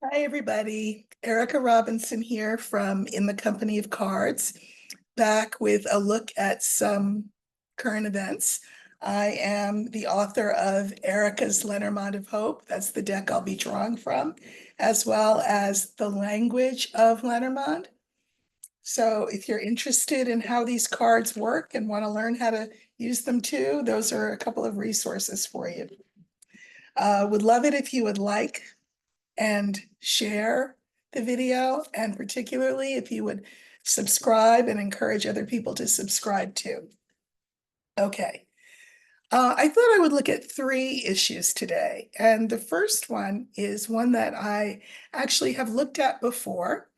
Hi, everybody. Erika Robinson here from In the Company of Cards, back with a look at some current events. I am the author of Erika's Lenormand of Hope. That's the deck I'll be drawing from, as well as The Language of Lenormand. So if you're interested in how these cards work and want to learn how to use them too, those are a couple of resources for you. Would love it if you would like and share the video, and particularly if you would subscribe and encourage other people to subscribe too. Okay. I thought I would look at three issues today. And the first one is one that I actually have looked at before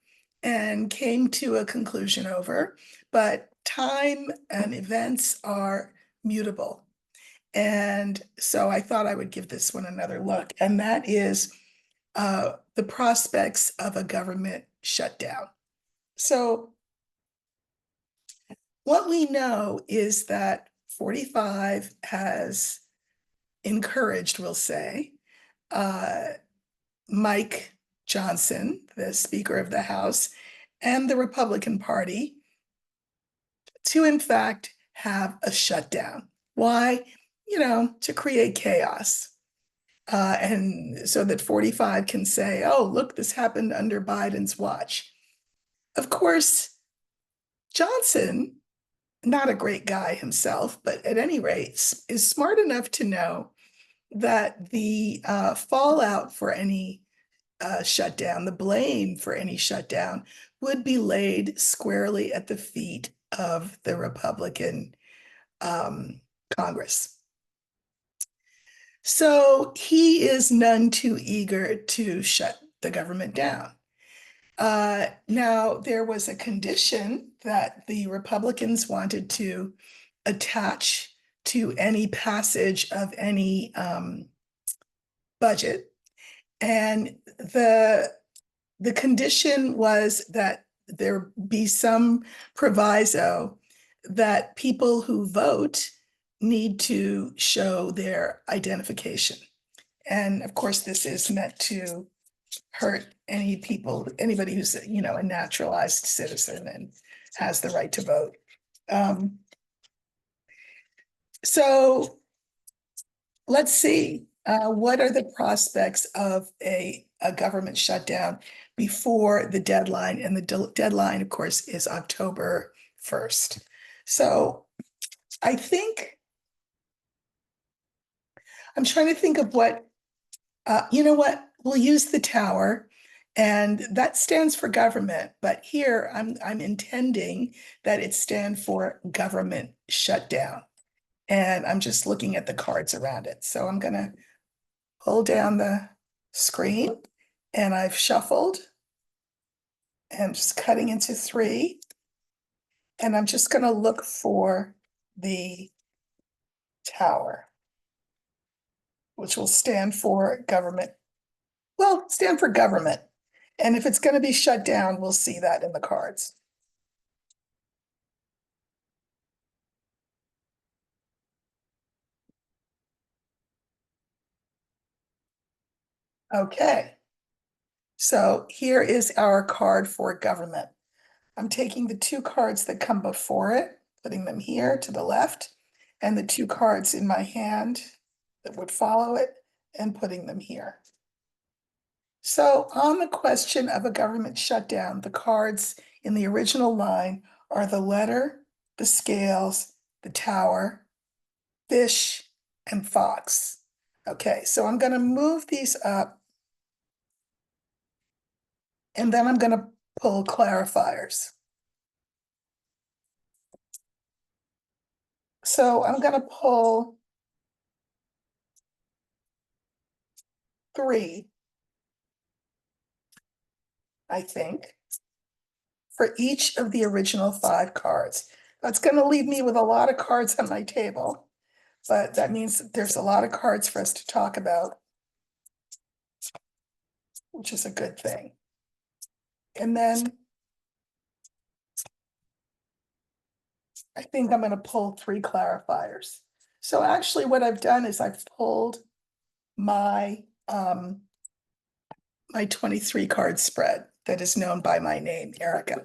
and came to a conclusion over, but time and events are mutable. And so I thought I would give this one another look, and that is the prospects of a government shutdown. So what we know is that 45 has encouraged, we'll say, Mike Johnson, the Speaker of the House, and the Republican Party to, in fact, have a shutdown. Why? To create chaos. And so that 45 can say, oh, look, this happened under Biden's watch. Of course, Johnson, not a great guy himself, but at any rate, is smart enough to know that the fallout for any shutdown, the blame for any shutdown, would be laid squarely at the feet of the Republican Congress. So he is none too eager to shut the government down. Now, there was a condition that the Republicans wanted to attach to any passage of any budget. And the condition was that there be some proviso that people who vote need to show their identification. And of course, this is meant to hurt anybody who's, a naturalized citizen and has the right to vote. So let's see, what are the prospects of a government shutdown before the deadline? And the deadline, of course, is October 1st. So I think I'm trying to think of what, we'll use the tower, and that stands for government, but here I'm intending that it stand for government shutdown. And I'm just looking at the cards around it. So I'm gonna pull down the screen, and I've shuffled and just cutting into three. And I'm just gonna look for the tower, which will stand for government. Well, stand for government. And if it's going to be shut down, we'll see that in the cards. Okay. So here is our card for government. I'm taking the two cards that come before it, putting them here to the left, and the two cards in my hand that would follow it, and putting them here. So on the question of a government shutdown, the cards in the original line are the letter, the scales, the tower, fish, and fox. Okay, so I'm going to move these up, and then I'm going to pull clarifiers. So I'm going to pull 3, I think, for each of the original 5 cards. That's going to leave me with a lot of cards on my table, but that means that there's a lot of cards for us to talk about, which is a good thing. And then I think I'm going to pull 3 clarifiers. So actually what I've done is I've pulled my my 23 card spread that is known by my name, Erika.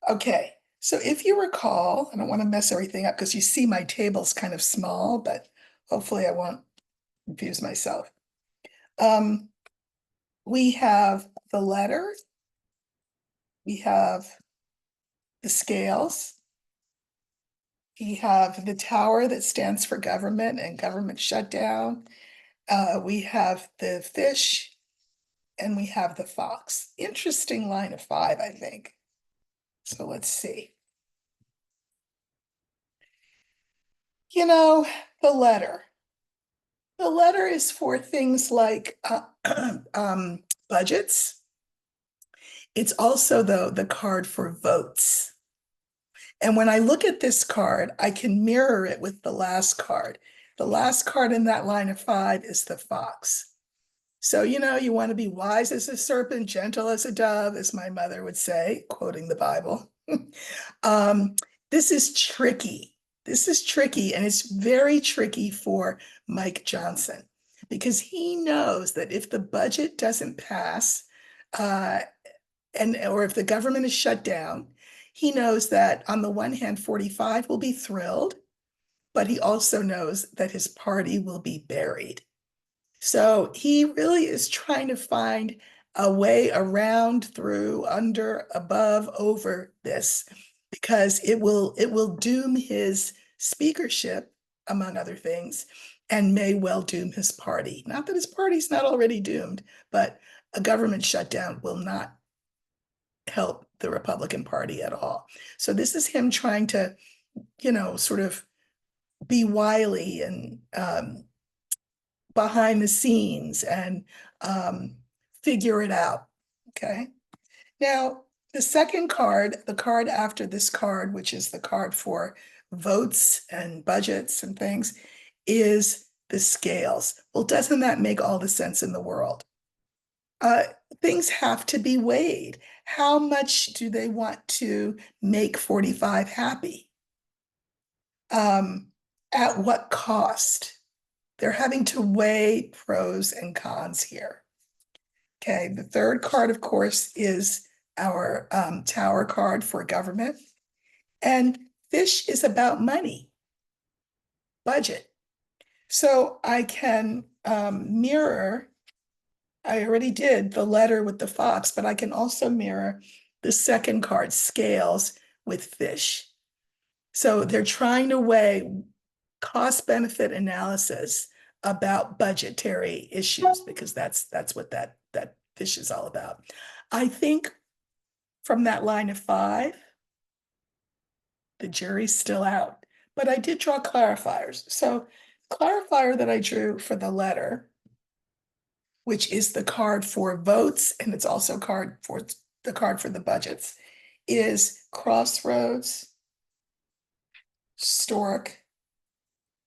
Okay, so if you recall, I don't want to mess everything up because you see my table's kind of small, but hopefully I won't confuse myself. We have the letter, we have the scales, we have the tower that stands for government and government shutdown. We have the fish, and we have the fox. Interesting line of 5, I think. So let's see. You know, the letter. The letter is for things like budgets. It's also, though, the card for votes. And when I look at this card, I can mirror it with the last card. The last card in that line of 5 is the fox. So, you want to be wise as a serpent, gentle as a dove, as my mother would say, quoting the Bible. This is tricky. This is tricky, and it's very tricky for Mike Johnson because he knows that if the budget doesn't pass, or if the government is shut down, he knows that on the one hand, 45 will be thrilled, but he also knows that his party will be buried. So he really is trying to find a way around, through, under, above, over this, because it will doom his speakership, among other things, and may well doom his party. Not that his party's not already doomed, but a government shutdown will not help the Republican Party at all. So this is him trying to, sort of be wily and behind the scenes and figure it out. Okay. Now, the second card, the card after this card, which is the card for votes and budgets and things, is the scales. Well, doesn't that make all the sense in the world? Things have to be weighed. How much do they want to make 45 happy? At what cost? They're having to weigh pros and cons here. Okay, the third card, of course, is our tower card for government. And fish is about money, budget. So I can mirror, I already did the letter with the fox, but I can also mirror the second card, scales, with fish. So they're trying to weigh cost benefit analysis about budgetary issues, because that's what that fish is all about. I think from that line of 5, the jury's still out, but I did draw clarifiers. So clarifier that I drew for the letter, which is the card for votes, and it's also the card for the budgets, is crossroads, stork,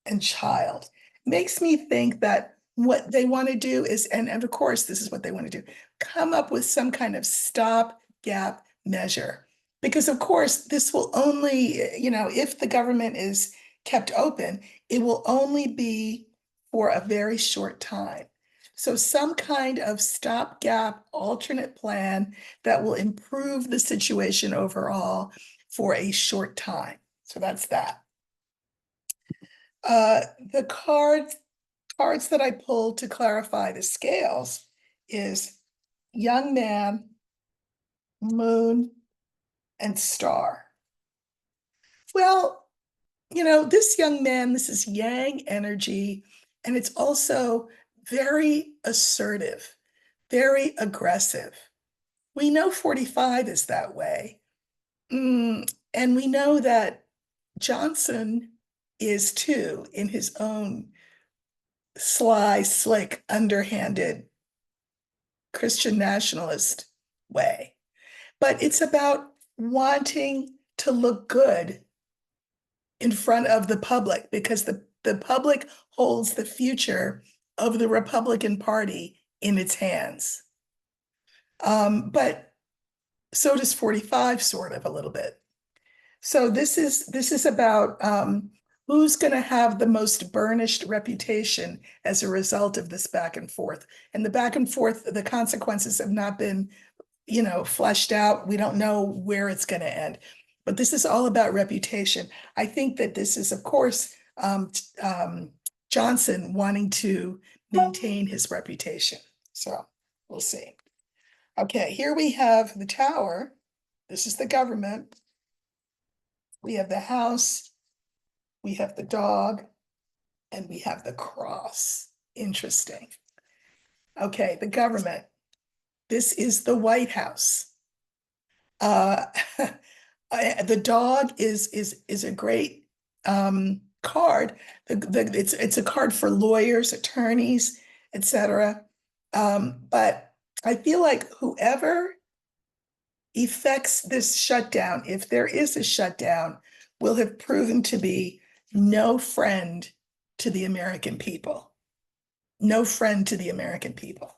and child. Makes me think that what they want to do is, and of course, this is what they want to do, come up with some kind of stopgap measure. Because of course, this will only, if the government is kept open, it will only be for a very short time. So some kind of stopgap alternate plan that will improve the situation overall for a short time. So that's that. The cards that I pulled to clarify the scales is young man, moon, and star. Well, this young man, this is yang energy, and it's also very assertive, very aggressive. We know 45 is that way. And we know that Johnson is too, in his own sly, slick, underhanded Christian nationalist way. But it's about wanting to look good in front of the public, because the public holds the future of the Republican Party in its hands. But so does 45, sort of, a little bit. So this is about who's going to have the most burnished reputation as a result of this back and forth? And the back and forth, the consequences have not been, fleshed out. We don't know where it's going to end. But this is all about reputation. I think that this is, of course, Johnson wanting to maintain his reputation. So we'll see. Okay, here we have the tower. This is the government. We have the house. We have the dog. And we have the cross. Interesting. Okay, the government. This is the White House. The dog is a great card. It's a card for lawyers, attorneys, etc. But I feel like whoever effects this shutdown, if there is a shutdown, will have proven to be no friend to the American people. No friend to the American people.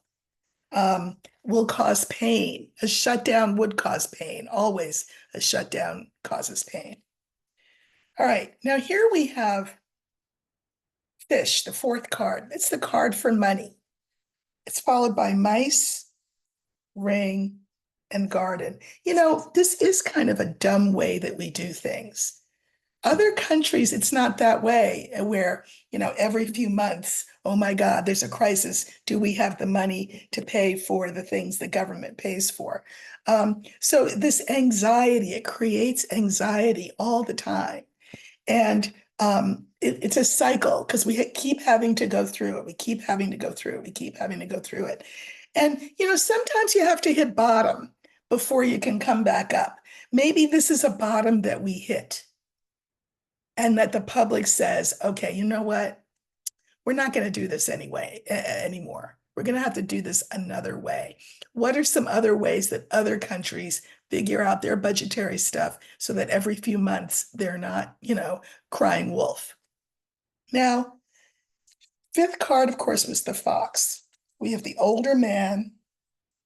Will cause pain. A shutdown would cause pain. Always a shutdown causes pain. All right, now here we have fish, the fourth card. It's the card for money. It's followed by mice, ring, and garden. This is kind of a dumb way that we do things. Other countries, it's not that way, where, every few months, oh my God, there's a crisis. Do we have the money to pay for the things the government pays for? So this anxiety, it creates anxiety all the time. And it's a cycle because we keep having to go through it. We keep having to go through it. We keep having to go through it. And, sometimes you have to hit bottom before you can come back up. Maybe this is a bottom that we hit. And that the public says, okay, you know what? We're not going to do this anyway anymore. We're going to have to do this another way. What are some other ways that other countries figure out their budgetary stuff so that every few months they're not, crying wolf? Now, fifth card, of course, was the fox. We have the older man,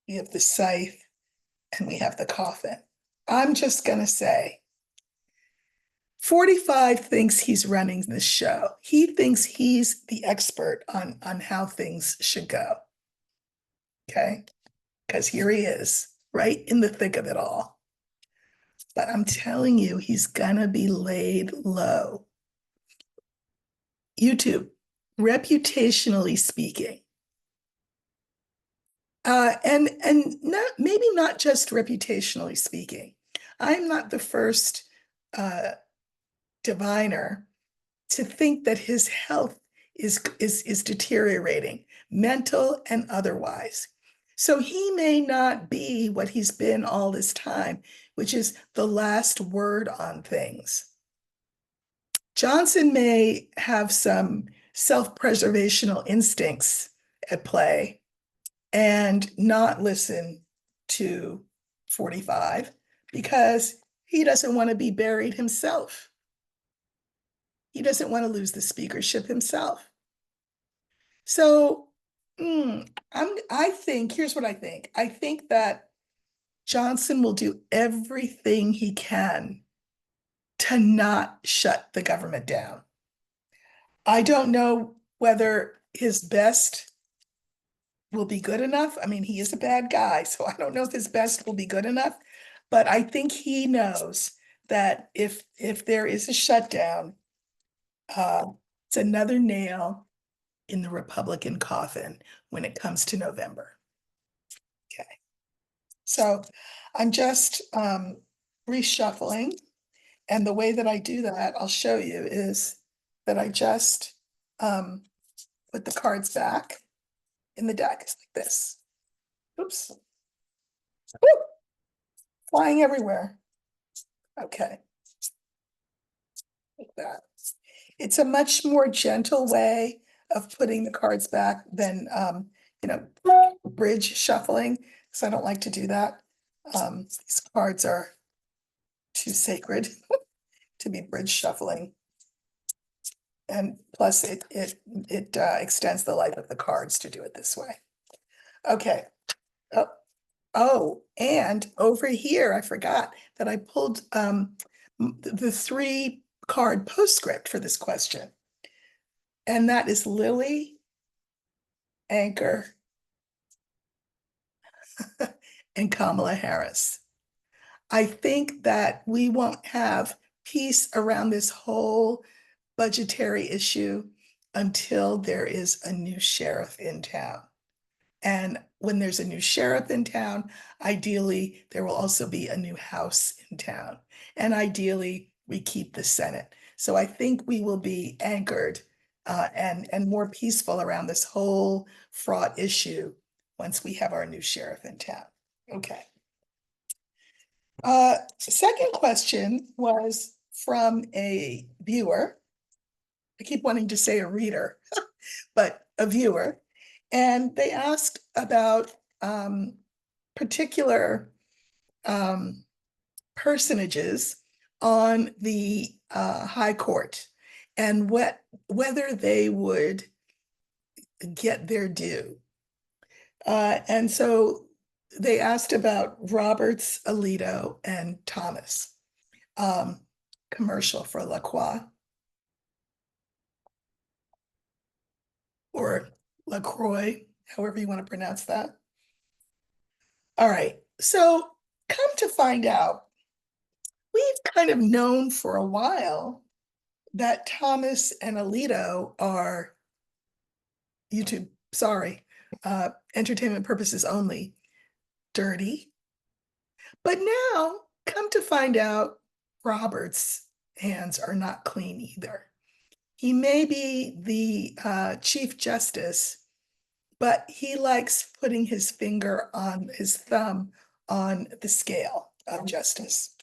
we have the scythe, and we have the coffin. I'm just going to say, 45 thinks he's running this show. He thinks he's the expert on how things should go. Okay? Because here he is, right in the thick of it all. But I'm telling you, he's gonna be laid low. YouTube, reputationally speaking, and maybe not just reputationally speaking. I'm not the first diviner to think that his health is deteriorating, mental and otherwise. So he may not be what he's been all this time, which is the last word on things. Johnson may have some self-preservational instincts at play and not listen to 45 because he doesn't want to be buried himself. He doesn't want to lose the speakership himself. So I think, here's what I think. I think that Johnson will do everything he can to not shut the government down. I don't know whether his best will be good enough. I mean, he is a bad guy, so I don't know if his best will be good enough, but I think he knows that if there is a shutdown, it's another nail in the Republican coffin when it comes to November. Okay, so I'm just reshuffling, and the way that I do that, I'll show you, is that I just put the cards back in the deck. It's like this. Oops. Woo! Flying everywhere. Okay. Like that. It's a much more gentle way of putting the cards back than, bridge shuffling, because I don't like to do that. These cards are too sacred to be bridge shuffling. And plus it extends the life of the cards to do it this way. Okay. Oh, and over here, I forgot that I pulled the three card postscript for this question. And that is Lily, Anchor, and Kamala Harris. I think that we won't have peace around this whole budgetary issue until there is a new sheriff in town. And when there's a new sheriff in town, ideally, there will also be a new House in town. And ideally, we keep the Senate. So I think we will be anchored and more peaceful around this whole fraught issue once we have our new sheriff in town. Okay. Second question was from a viewer. I keep wanting to say a reader, but a viewer. And they asked about particular personages on the High Court and whether they would get their due. And so they asked about Roberts, Alito, and Thomas. Commercial for La Croix or LaCroix, however you want to pronounce that. All right, so come to find out, we've kind of known for a while that Thomas and Alito are YouTube, sorry, entertainment purposes only, dirty. But now, come to find out, Robert's hands are not clean either. He may be the Chief Justice, but he likes putting his finger on his thumb on the scale of justice.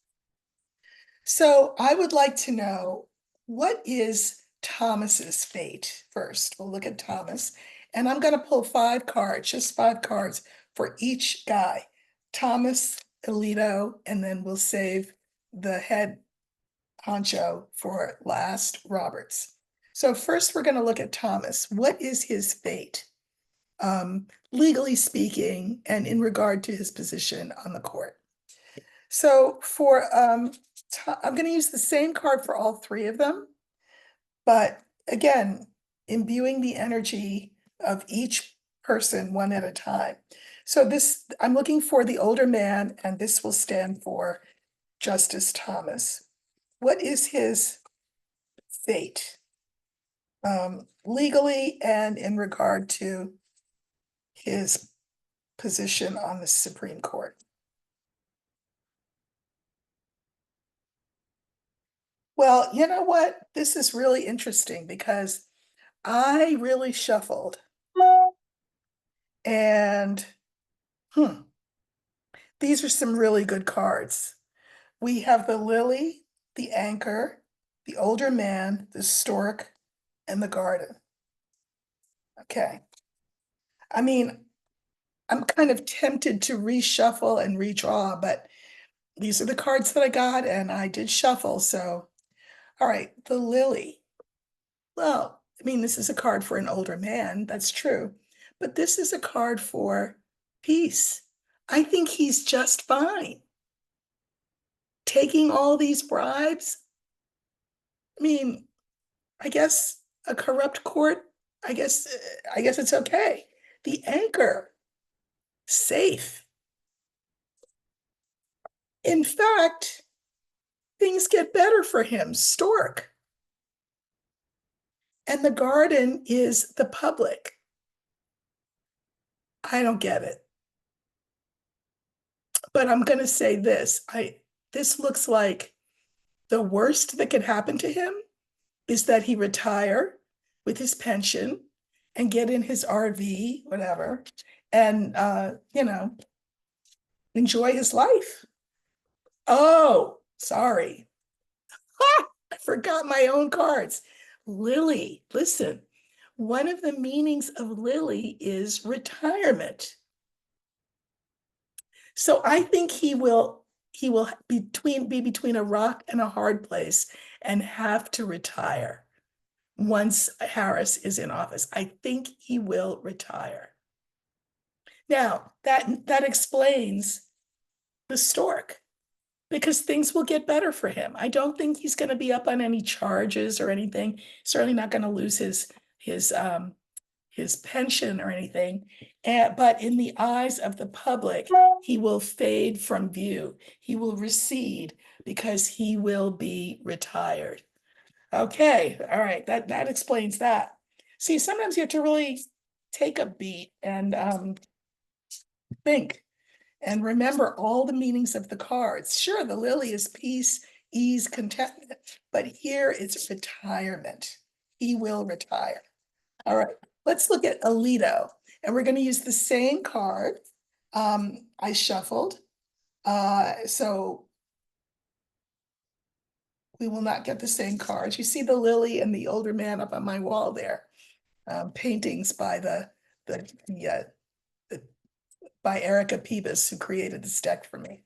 So I would like to know, what is Thomas's fate first? We'll look at Thomas, and I'm going to pull 5 cards, just 5 cards for each guy. Thomas, Alito, and then we'll save the head honcho for last, Roberts. So first we're going to look at Thomas. What is his fate? Legally speaking, and in regard to his position on the court. So for, I'm going to use the same card for all 3 of them, but again, imbuing the energy of each person one at a time. So this, I'm looking for the older man, and this will stand for Justice Thomas. What is his fate? Legally and in regard to his position on the Supreme Court. Well, you know what? This is really interesting because I really shuffled. And these are some really good cards. We have the Lily, the Anchor, the Older Man, the Stork, and the Garden. Okay. I mean, I'm kind of tempted to reshuffle and redraw, but these are the cards that I got, and I did shuffle. So, all right, the Lily. Well, I mean, this is a card for an older man. That's true. But this is a card for peace. I think he's just fine. Taking all these bribes. I mean, I guess a corrupt court, I guess it's okay. The Anchor, safe. In fact, things get better for him, Stork. And the Garden is the public. I don't get it. But I'm going to say this. This looks like the worst that could happen to him is that he retire with his pension and get in his RV, whatever, and, enjoy his life. Oh, sorry. I forgot my own cards. Lily, listen, one of the meanings of Lily is retirement. So I think he will be between a rock and a hard place and have to retire once Harris is in office. I think he will retire. Now, that explains the Stork, because things will get better for him. I don't think he's going to be up on any charges or anything. Certainly not going to lose his pension or anything. But in the eyes of the public, he will fade from view. He will recede because he will be retired. Okay, all right, that explains that. See, sometimes you have to really take a beat and think and remember all the meanings of the cards. Sure, the lily is peace, ease, contentment, but here it's retirement. He will retire. All right, let's look at Alito, and we're going to use the same card. I shuffled, so we will not get the same cards. You see the lily and the older man up on my wall there. Paintings by by Erika, who created this deck for me.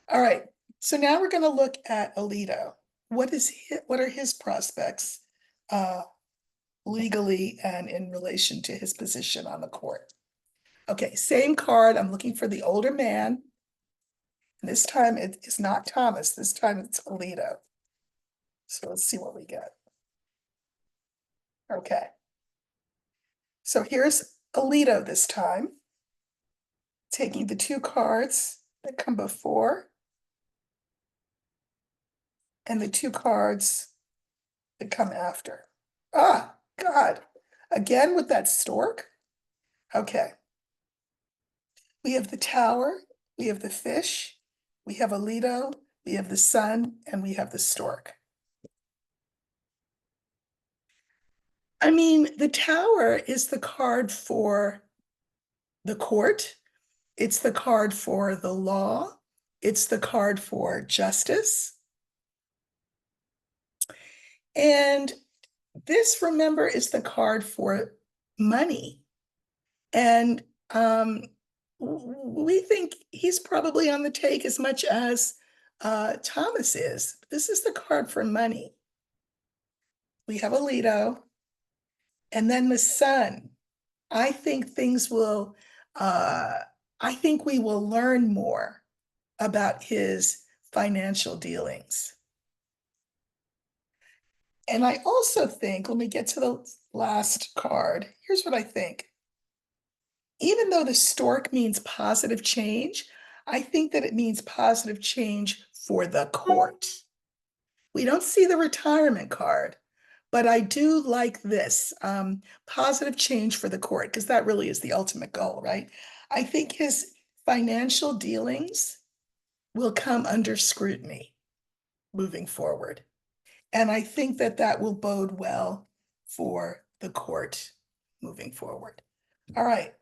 All right, so now we're going to look at Alito. What are his prospects legally and in relation to his position on the court? Okay, same card. I'm looking for the older man. And this time it is not Thomas. This time it's Alito. So let's see what we get. Okay. So here's Alito this time, taking the two cards that come before and the two cards that come after. Ah, God. Again with that stork? Okay. We have the tower, we have the fish, we have Alito, we have the sun, and we have the stork. I mean, the tower is the card for the court. It's the card for the law. It's the card for justice. And this, remember, is the card for money. And we think he's probably on the take as much as Thomas is. This is the card for money. We have Alito. And then the sun. I think I think we will learn more about his financial dealings. And I also think, when we get to the last card, here's what I think. Even though the stork means positive change, I think that it means positive change for the court. We don't see the retirement card, but I do like this, positive change for the court, because that really is the ultimate goal, right? I think his financial dealings will come under scrutiny moving forward. And I think that that will bode well for the court moving forward. All right.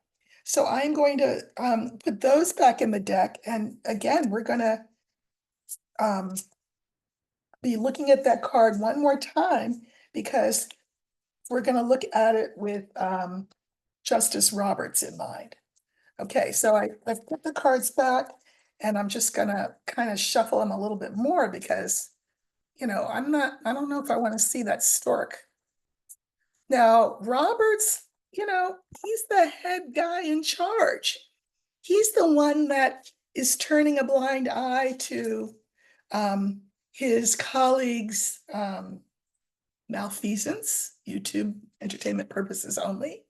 So I'm going to put those back in the deck. And again, we're going to be looking at that card one more time, because we're going to look at it with Justice Roberts in mind. Okay, so I've put the cards back, and I'm just going to kind of shuffle them a little bit more, because, you know, I don't know if I want to see that stork. Now, Roberts, you know, he's the head guy in charge. He's the one that is turning a blind eye to his colleagues' malfeasance, YouTube entertainment purposes only.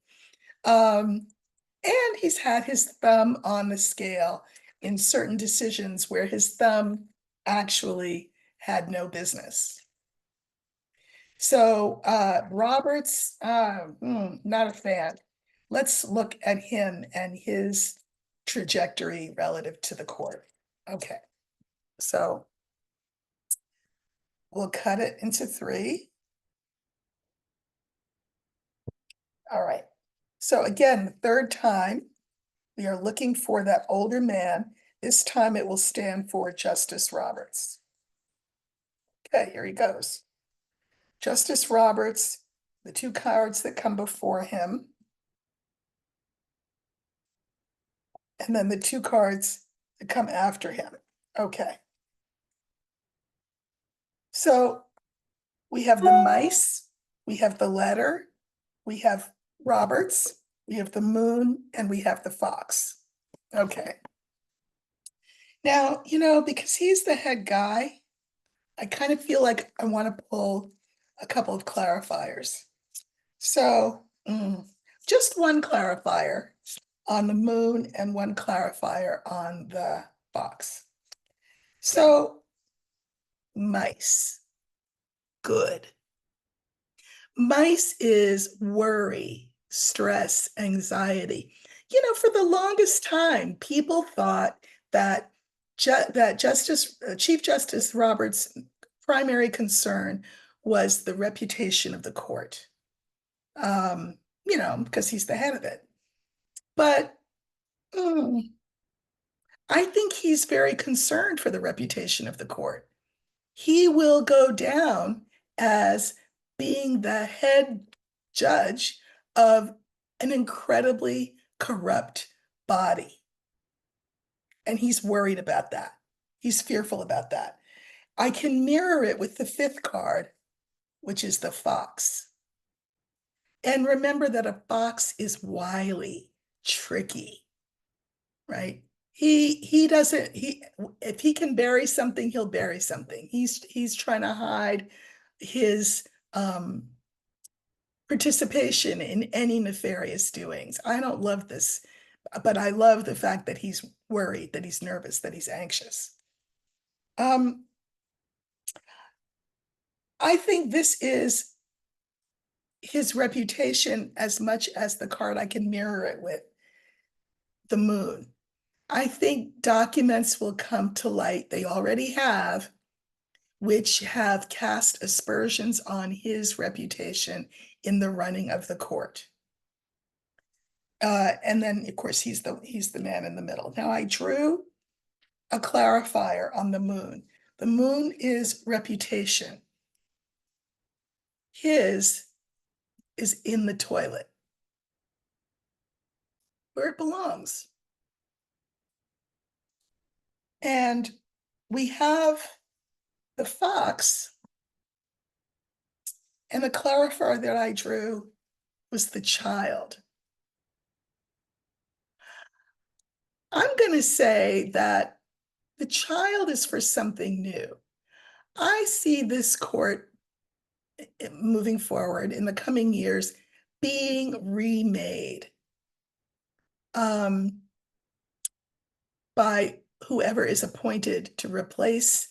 And he's had his thumb on the scale in certain decisions where his thumb actually had no business. So Roberts, not a fan. Let's look at him and his trajectory relative to the court. Okay, so we'll cut it into 3. All right. So again, the third time, we are looking for that older man. This time it will stand for Justice Roberts. Okay, here he goes. Justice Roberts, the two cards that come before him, and then the two cards that come after him. Okay. So we have the mice, we have the letter, we have Roberts, we have the moon, and we have the fox. Okay. Now, because he's the head guy, I kind of feel like I want to pull a couple of clarifiers. So, just one clarifier on the moon and one clarifier on the box. So, mice, good. Mice is worry, stress, anxiety. For the longest time, people thought that Chief Justice Roberts' primary concern was the reputation of the court. Because he's the head of it. But I think he's very concerned for the reputation of the court. He will go down as being the head judge of an incredibly corrupt body. And he's worried about that. He's fearful about that. I can mirror it with the fifth card, which is the fox. And remember that a fox is wily, tricky, right? He doesn't, if he can bury something, he'll bury something. He's trying to hide his participation in any nefarious doings. I don't love this, but I love the fact that he's worried, that he's nervous, that he's anxious. I think this is his reputation as much as the card I can mirror it with, the moon. I think documents will come to light, they already have, which have cast aspersions on his reputation in the running of the court. And then, of course, he's the man in the middle. Now, I drew a clarifier on the moon. The moon is reputation. His is in the toilet, where it belongs. And we have the fox, and the clarifier that I drew was the child. I'm going to say that the child is for something new. I see this court moving forward in the coming years being remade by whoever is appointed to replace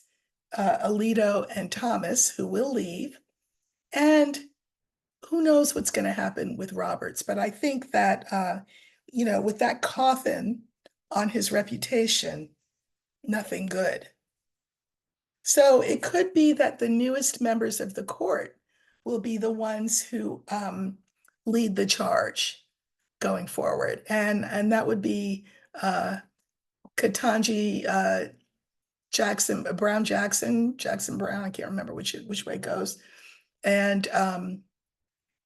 Alito and Thomas, who will leave. And who knows what's going to happen with Roberts. But I think that, with that coffin on his reputation, nothing good. So it could be that the newest members of the court will be the ones who lead the charge going forward. And that would be Ketanji Jackson Brown, I can't remember which way it goes. And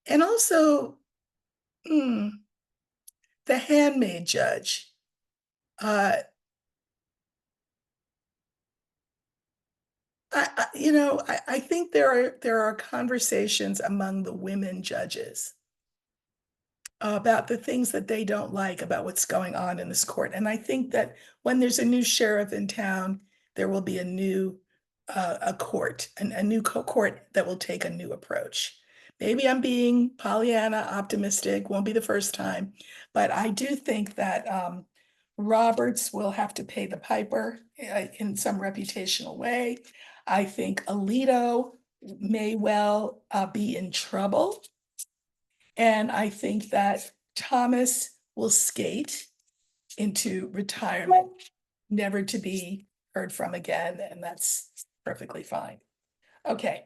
also the handmaid judge. I think there are conversations among the women judges about the things that they don't like about what's going on in this court. And I think that when there's a new sheriff in town, there will be a new court that will take a new approach. Maybe I'm being Pollyanna optimistic, won't be the first time, but I do think that Roberts will have to pay the piper in some reputational way. I think Alito may well be in trouble. And I think that Thomas will skate into retirement, never to be heard from again, and that's perfectly fine. Okay,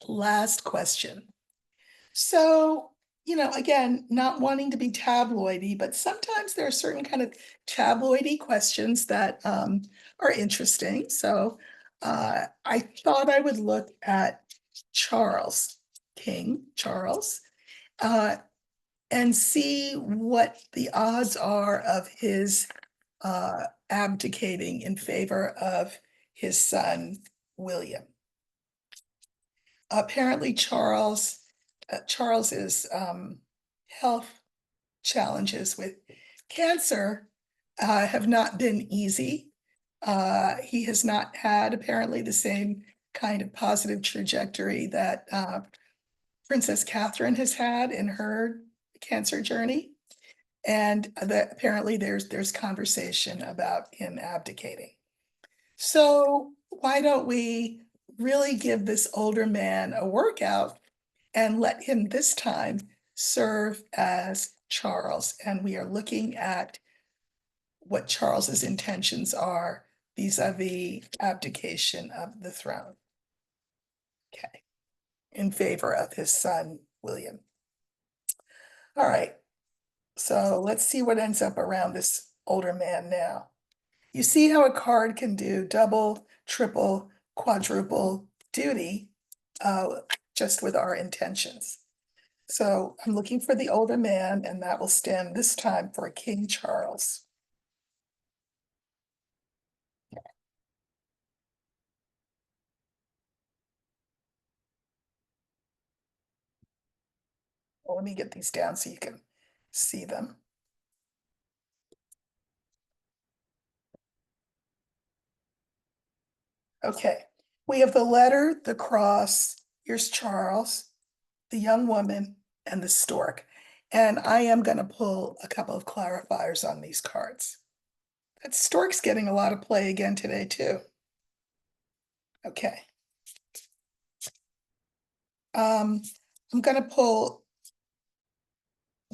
last question. So, again, not wanting to be tabloidy, but sometimes there are certain kind of tabloidy questions that are interesting. So I thought I would look at King Charles, and see what the odds are of his abdicating in favor of his son, William. Apparently, Charles's health challenges with cancer have not been easy. He has not had apparently the same kind of positive trajectory that Princess Catherine has had in her cancer journey. And that apparently there's conversation about him abdicating. So why don't we really give this older man a workout and let him this time serve as Charles? And we are looking at what Charles's intentions are vis-a-vis abdication of the throne. Okay, in favor of his son, William. All right, so let's see what ends up around this older man now. You see how a card can do double, triple, quadruple duty just with our intentions. So I'm looking for the older man, and that will stand this time for King Charles. Well, let me get these down so you can see them. Okay, we have the letter, the cross, here's Charles, the young woman, and the stork. And I am going to pull a couple of clarifiers on these cards. That stork's getting a lot of play again today, too. Okay. I'm going to pull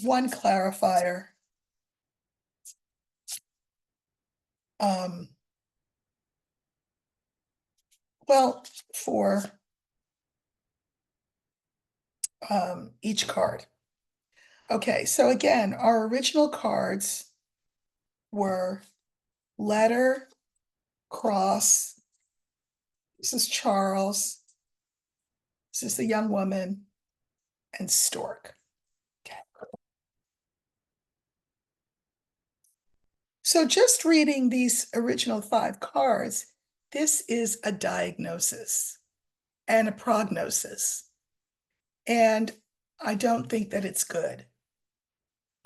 one clarifier. Well, for each card. Okay, so again, our original cards were letter, cross. This is Charles. This is the young woman, and stork. Okay. So just reading these original 5 cards, this is a diagnosis and a prognosis. And I don't think that it's good,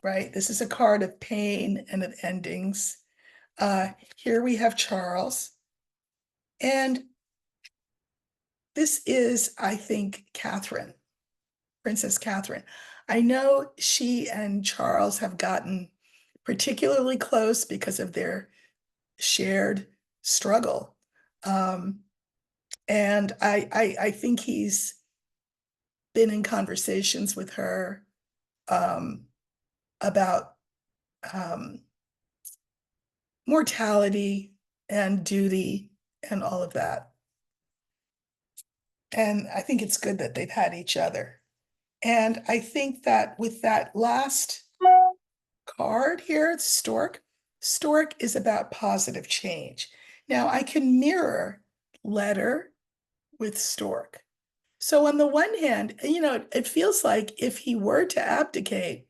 right? This is a card of pain and of endings. Here we have Charles. And this is, I think, Catherine, Princess Catherine. I know she and Charles have gotten particularly close because of their shared struggle. And I think he's been in conversations with her about mortality and duty and all of that. And I think it's good that they've had each other. And I think that with that last card here, stork, stork is about positive change. Now I can mirror letter with stork. So on the one hand, it feels like if he were to abdicate,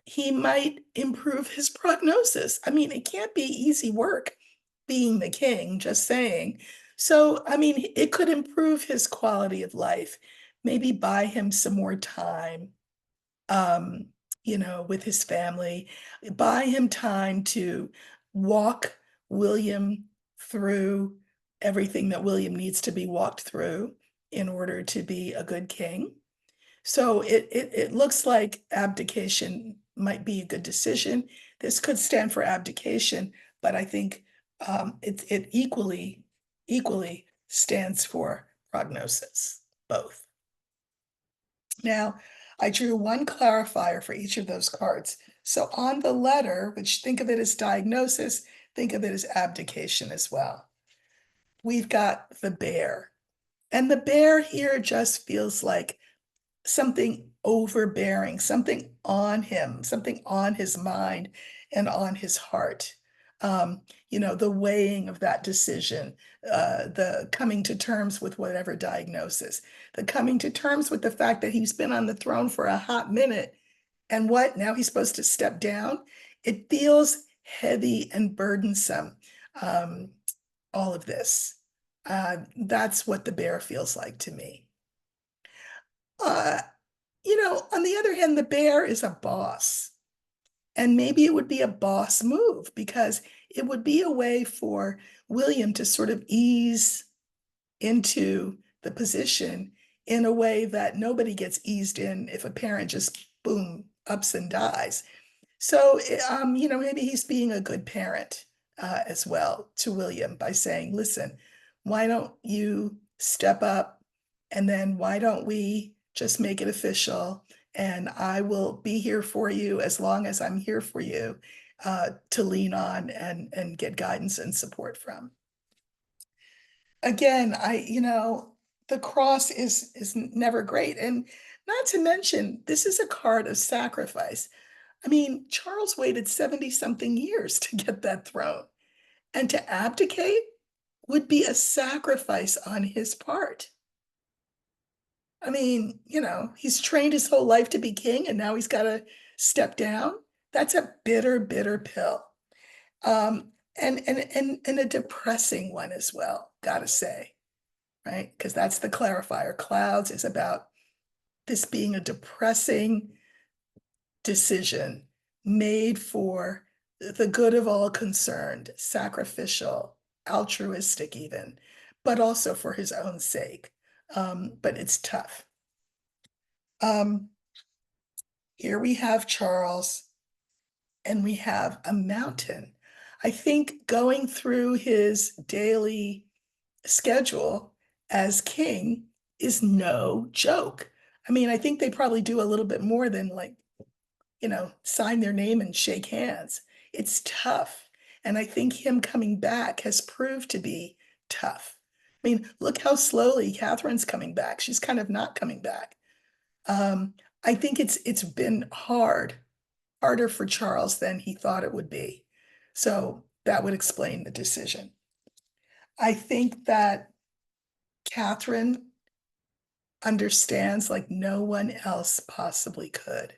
he might improve his prognosis. I mean, it can't be easy work being the king, just saying. So, I mean, it could improve his quality of life, maybe buy him some more time, with his family, buy him time to walk William through everything that William needs to be walked through in order to be a good king. So it looks like abdication might be a good decision. This could stand for abdication, but I think it equally stands for prognosis, both. Now, I drew one clarifier for each of those cards. So on the letter, which think of it as diagnosis, think of it as abdication as well. We've got the bear. And the bear here just feels like something overbearing, something on him, something on his mind and on his heart. The weighing of that decision, the coming to terms with whatever diagnosis, the coming to terms with the fact that he's been on the throne for a hot minute. And what? Now he's supposed to step down? It feels heavy and burdensome, all of this. That's what the bear feels like to me. On the other hand, the bear is a boss. And maybe it would be a boss move because it would be a way for William to sort of ease into the position in a way that nobody gets eased in if a parent just boom ups and dies. So, maybe he's being a good parent as well to William by saying, listen, why don't you step up, and then why don't we just make it official? And I will be here for you as long as I'm here for you to lean on and get guidance and support from. Again, the cross is never great. And not to mention, this is a card of sacrifice. I mean, Charles waited 70 something years to get that throne, and to abdicate would be a sacrifice on his part. I mean, he's trained his whole life to be king, and now he's got to step down. That's a bitter, bitter pill. And a depressing one as well, gotta say, right? Because that's the clarifier. Clouds is about this being a depressing decision made for the good of all concerned, sacrificial, altruistic even, but also for his own sake. But it's tough. Here we have Charles, and we have a mountain. I think going through his daily schedule as king is no joke. I mean, I think they probably do a little bit more than sign their name and shake hands. It's tough. And I think him coming back has proved to be tough. I mean, look how slowly Catherine's coming back. She's kind of not coming back. I think it's been harder for Charles than he thought it would be. So that would explain the decision. I think that Catherine understands like no one else possibly could.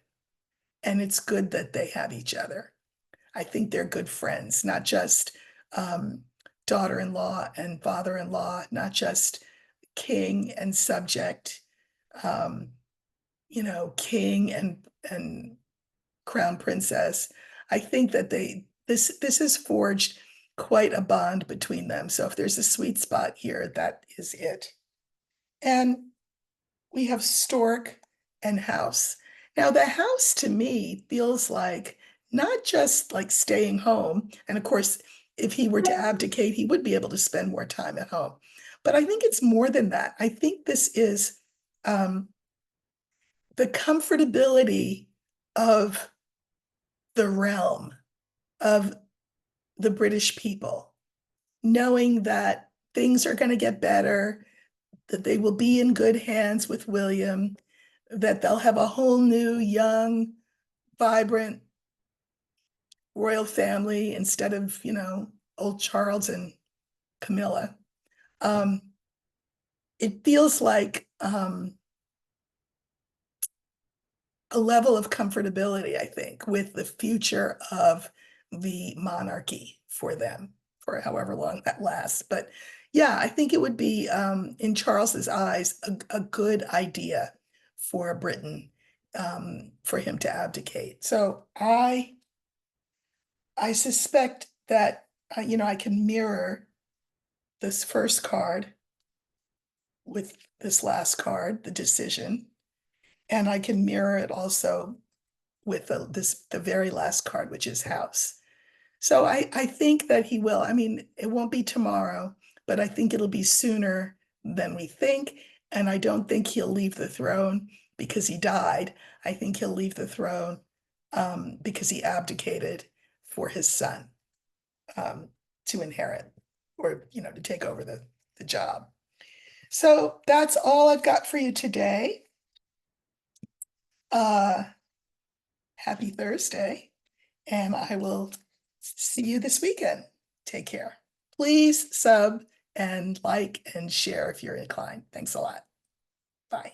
And it's good that they have each other. I think they're good friends, not just daughter-in-law and father-in-law, not just king and subject, king and crown princess. I think that this has forged quite a bond between them. So if there's a sweet spot here, that is it. And we have stork and house. Now, the house to me feels like not just like staying home. And of course, if he were to abdicate, he would be able to spend more time at home. But I think it's more than that. I think this is the comfortability of the realm, of the British people, knowing that things are going to get better, that they will be in good hands with William, that they'll have a whole new, young, vibrant royal family instead of, old Charles and Camilla. It feels like a level of comfortability, I think, with the future of the monarchy for them, for however long that lasts. But yeah, I think it would be, in Charles's eyes, a good idea for Britain, for him to abdicate. So I suspect that, I can mirror this first card with this last card, the decision, and I can mirror it also with the very last card, which is house. So I think that he will. I mean, it won't be tomorrow, but I think it'll be sooner than we think. And I don't think he'll leave the throne because he died. I think he'll leave the throne because he abdicated for his son to inherit, or, to take over the job. So that's all I've got for you today. Happy Thursday, and I will see you this weekend. Take care. Please sub and like and share if you're inclined. Thanks a lot. Bye.